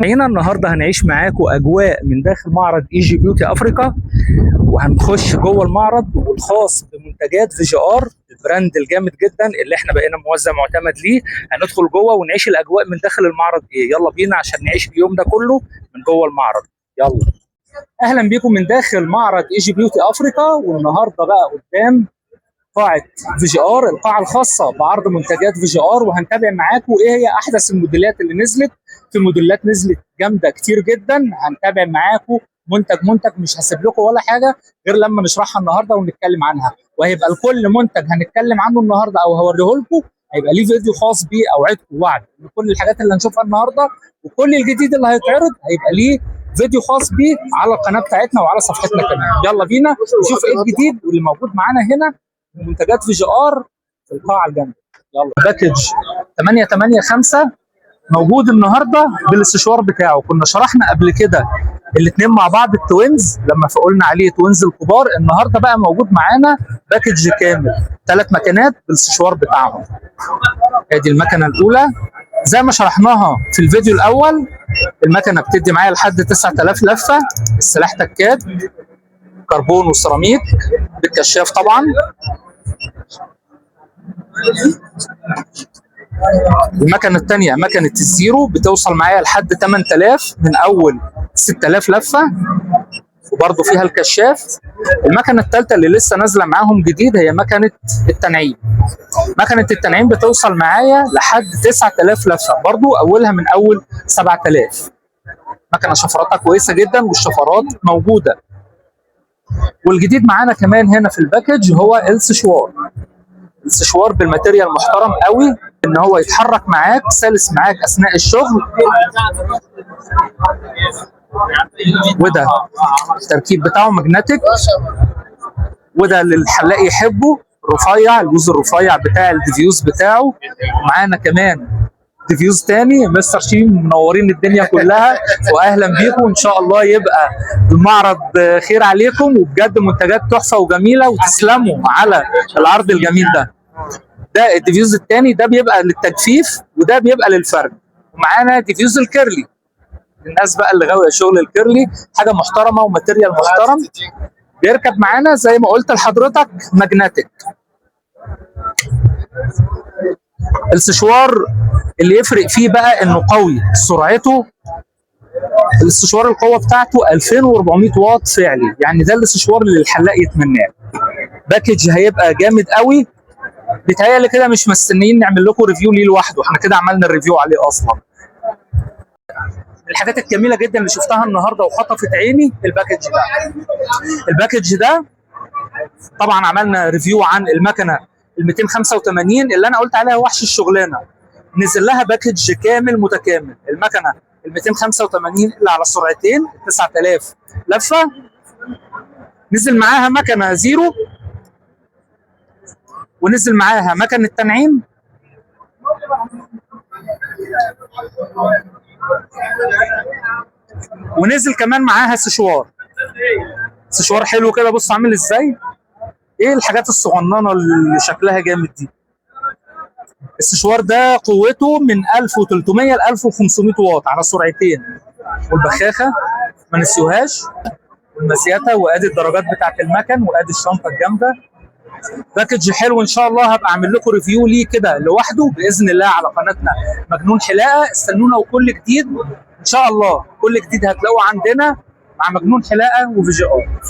هنا النهارده هنعيش معاكم اجواء من داخل معرض اي جي بيوتي افريكا، وهنخش جوه المعرض والخاص بمنتجات في جي ار، البراند الجامد جدا اللي احنا بقينا موزع معتمد ليه. هندخل جوه ونعيش الاجواء من داخل المعرض. يلا بينا عشان نعيش اليوم ده كله من جوه المعرض. يلا. اهلا بيكم من داخل معرض اي جي بيوتي افريكا، والنهارده بقى قدام قاعة في جي ار، القاعة الخاصة بعرض منتجات في جي ار، وهنتابع معاكم ايه هي احدث الموديلات اللي نزلت. في موديلات نزلت جامدة كتير جدا، هنتابع معاكم منتج منتج، مش هسيب لكم ولا حاجة غير لما نشرحها النهارده ونتكلم عنها. وهيبقى لكل منتج هنتكلم عنه النهارده او هوريه لكم هيبقى ليه فيديو خاص بيه. اوعدكم وعد ان كل الحاجات اللي هنشوفها النهارده وكل الجديد اللي هيتعرض هيبقى ليه فيديو خاص بيه على القناة بتاعتنا وعلى صفحتنا كمان. يلا بينا نشوف ايه الجديد واللي موجود معانا هنا منتجات في جي ار في القاعه الجامده. يلا. باكج 885 موجود النهارده بالاستشوار بتاعه. كنا شرحنا قبل كده الاثنين مع بعض التوينز لما فقلنا عليه توينز الكبار. النهارده بقى موجود معانا باكج كامل 3 مكانات بالاستشوار بتاعهم. ادي المكنه الاولى زي ما شرحناها في الفيديو الاول. المكنه بتدي معايا لحد 9000 لفه. السلاح تكات كربون وسيراميك بالكشاف طبعا. المكنه الثانيه مكنه الزيرو بتوصل معايا لحد 8000 من اول 6000 لفه وبرضه فيها الكشاف. المكنه الثالثه اللي لسه نازله معاهم جديد هي مكنه التنعيم. مكنه التنعيم بتوصل معايا لحد 9000 لفه، برضه اولها من اول 7000. مكنه شفراتها كويسه جدا والشفرات موجوده. والجديد معانا كمان هنا في الباكج هو السشوار. السشوار بالماتيريال محترم قوي، ان هو يتحرك معاك سلس معاك اثناء الشغل. وده التركيب بتاعه ماجنتيك، وده اللي الحلاق يحبه رفيع، الجزء الرفيع بتاع الديفيوز بتاعه. معانا كمان ديفيوز تاني. مستر شيم منورين الدنيا كلها واهلا بيكم. ان شاء الله يبقى المعرض خير عليكم، وبجد منتجات تحفه وجميله، وتسلموا على العرض الجميل ده. ده الديفيوز الثاني، ده بيبقى للتجفيف وده بيبقى للفرد. ومعانا ديفيوز الكيرلي، الناس بقى اللي غاويه شغل الكيرلي، حاجه محترمه وماتيريال محترم. بيركب معانا زي ما قلت لحضرتك ماجنتيك. السشوار اللي يفرق فيه بقى انه قوي، سرعته الاستشوار القوه بتاعته 2400 واط فعلي، يعني ده الاستشوار اللي الحلاق يتمناه. باكج هيبقى جامد قوي. بيتهيألي كده مش مستنيين نعمل لكم ريفيو ليه لوحده، احنا كده عملنا الريفيو عليه اصلا. الحاجات الجميله جدا اللي شفتها النهارده وخطفت عيني الباكج ده. الباكج ده طبعا عملنا ريفيو عن المكنه ال 285 اللي انا قلت عليها وحش الشغلانه. نزل لها باكج كامل متكامل. المكنه ال 285 اللي على سرعتين 9000 لفه، نزل معاها مكنه زيرو، ونزل معاها مكنه تنعيم، ونزل كمان معاها سشوار. سشوار حلو كده، بص عامل ازاي. ايه الحاجات الصغننه اللي شكلها جامد دي. السشوار ده قوته من 1300 ل 1500 واط على سرعتين. والبخاخه ما نسيوهاش، والمسياته، وادي الدرجات بتاعت المكن، وادي الشنطه الجامده. باكج حلو. ان شاء الله هبقى اعمل لكم ريفيو ليه كده لوحده باذن الله على قناتنا مجنون حلاقه. استنونا وكل جديد ان شاء الله، كل جديد هتلاقوه عندنا مع مجنون حلاقه وفي جي ار.